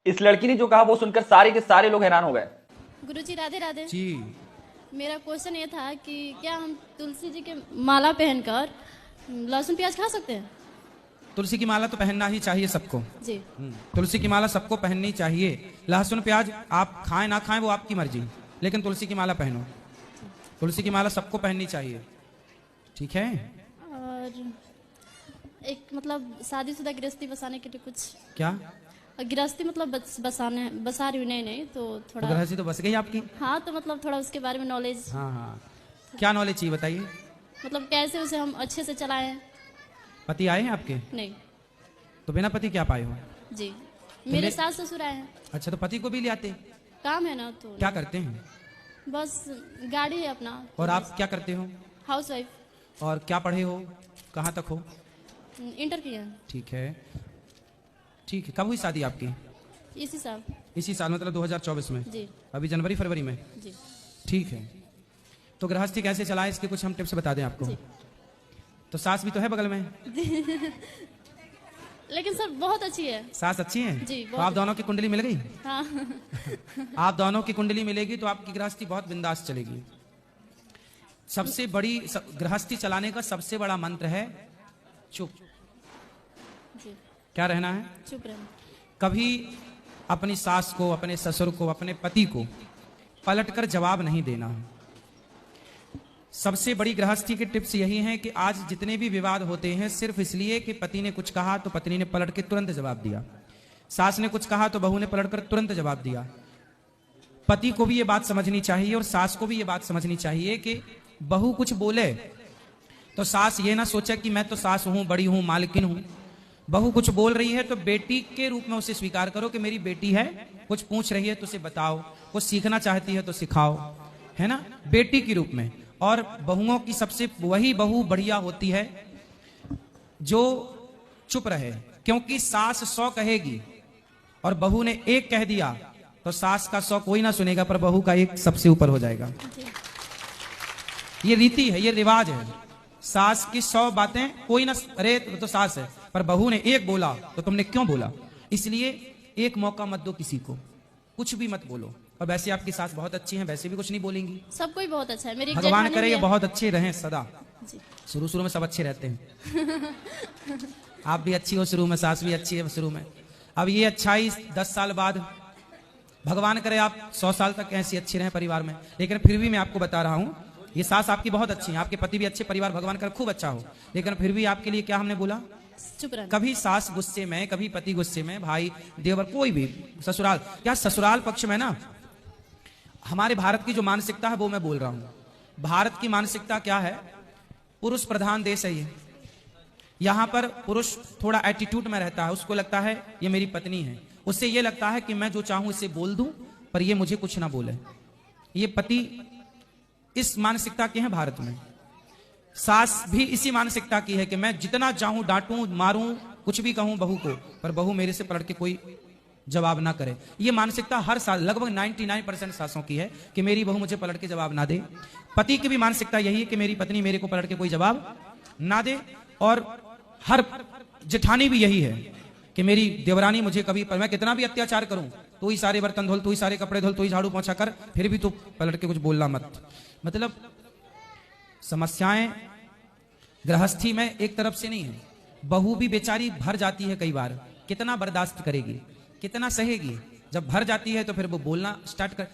इस लड़की ने जो कहा वो सुनकर सारे के सारे लोग हैरान हो गए। गुरुजी राधे राधे जी। मेरा क्वेश्चन ये था कि क्या हम तुलसी जी के माला पहनकर लहसुन प्याज खा सकते हैं? तुलसी की माला तो पहनना ही चाहिए सबको। जी। तुलसी की माला सबको पहननी चाहिए। लहसुन प्याज आप खाएं ना खाएं वो आपकी मर्जी, लेकिन तुलसी की माला पहनो। तुलसी की माला सबको पहननी चाहिए, ठीक है। और एक मतलब शादीशुदा गृहस्थी बसाने के लिए कुछ क्या गृहस्थी मतलब बसा रही हूँ, नहीं तो थोड़ा गृहस्थी तो बस गई आपकी। हाँ, तो मतलब थोड़ा उसके बारे में नॉलेज, हाँ हाँ, क्या नॉलेज चाहिए बताइए। मतलब कैसे उसे हम अच्छे से चलाएं। पति आए हैं आपके? नहीं तो बिना पति क्या पाए हो? जी, मेरे सास ससुर आए हैं। अच्छा, तो पति को भी ले आते। काम है ना, तो क्या करते हैं? बस गाड़ी है अपना। और आप क्या करते हो? House wife. और क्या पढ़े हो, कहाँ तक हो? इंटर किया है। ठीक है, ठीक है। कब हुई शादी आपकी? इसी साल। इसी साल, मतलब 2024 में? जी अभी जनवरी फरवरी में? जी। ठीक है। तो गृहस्थी कैसे चलाएं इसके कुछ हम टिप्स बता दें आपको। जी। तो सास भी तो है बगल में। लेकिन सर बहुत अच्छी है। सास अच्छी है जी, तो बहुत आप दोनों की कुंडली मिल गई। हाँ। आप दोनों की कुंडली मिलेगी तो आपकी गृहस्थी बहुत बिंदास चलेगी। सबसे बड़ी गृहस्थी चलाने का सबसे बड़ा मंत्र है चुप। जी, क्या रहना है? चुप रहना। कभी अपनी सास को, अपने ससुर को, अपने पति को पलटकर जवाब नहीं देना है। सबसे बड़ी गृहस्थी की टिप्स यही है कि आज जितने भी विवाद होते हैं सिर्फ इसलिए कि पति ने कुछ कहा तो पत्नी ने पलट के तुरंत जवाब दिया, सास ने कुछ कहा तो बहू ने पलटकर तुरंत जवाब दिया। पति को भी ये बात समझनी चाहिए और सास को भी ये बात समझनी चाहिए कि बहू कुछ बोले तो सास ये ना सोचे कि मैं तो सास हूं, बड़ी हूं, मालकिन हूं। बहू कुछ बोल रही है तो बेटी के रूप में उसे स्वीकार करो कि मेरी बेटी है, कुछ पूछ रही है तो उसे बताओ, कुछ सीखना चाहती है तो सिखाओ, है ना, बेटी के रूप में। और बहुओं की सबसे वही बहू बढ़िया होती है जो चुप रहे, क्योंकि सास 100 कहेगी और बहू ने 1 कह दिया तो सास का 100 कोई ना सुनेगा, पर बहू का 1 सबसे ऊपर हो जाएगा। ये रीति है, ये रिवाज है। सास की 100 बातें कोई ना, अरे तो सास है, पर बहू ने 1 बोला तो तुमने क्यों बोला। इसलिए 1 मौका मत दो किसी को, कुछ भी मत बोलो। और वैसे आपकी सास बहुत अच्छी हैं, वैसे भी कुछ नहीं बोलेंगी। सब कोई बहुत अच्छा है। मेरी भगवान करे ये बहुत अच्छे रहें सदा। जी। शुरू शुरू में सब अच्छे रहते हैं। आप भी अच्छी हो शुरू में, सास भी अच्छी है शुरू में। अब ये अच्छाई 10 साल बाद, भगवान करे आप 100 साल तक ऐसी अच्छी रहें परिवार में। लेकिन फिर भी मैं आपको बता रहा हूं, ये सास आपकी बहुत अच्छी है, आपके पति भी अच्छे, परिवार भगवान करे खूब अच्छा हो। लेकिन फिर भी आपके लिए क्या हमने बोला, चुप रहना। कभी सास गुस्से में, कभी पति गुस्से में, भाई देवर कोई भी, ससुराल, क्या ससुराल पक्ष में ना हमारे भारत की जो मानसिकता है वो मैं बोल रहा हूं। भारत की मानसिकता क्या है, पुरुष प्रधान देश है ये। यहां पर पुरुष थोड़ा एटीट्यूड में रहता है, उसको लगता है ये मेरी पत्नी है, उससे ये लगता है कि मैं जो चाहूं इसे बोल दूं पर ये मुझे कुछ ना बोले। ये पति इस मानसिकता के हैं भारत में। सास भी इसी मानसिकता की है कि मैं जितना चाहूं डांटूं, मारूं, कुछ भी कहूं बहू को, पर बहू मेरे से पलट के कोई जवाब ना करे। ये मानसिकता हर साल लगभग 99% सासों की है कि मेरी बहू मुझे पलट के जवाब ना दे। पति की भी मानसिकता यही है कि मेरी पत्नी मेरे को पलट के कोई जवाब ना दे। और हर जेठानी भी यही है कि मेरी देवरानी मुझे कभी, मैं कितना भी अत्याचार करूं, तू ही सारे बर्तन धोल, तू ही सारे कपड़े धोल, तू ही झाड़ू पोंछा कर, फिर भी तू पलट के कुछ बोलना मत। मतलब समस्याएं गृहस्थी में एक तरफ से नहीं है, बहू भी बेचारी भर जाती है कई बार। कितना बर्दाश्त करेगी, कितना सहेगी। जब भर जाती है तो फिर वो बोलना स्टार्ट कर।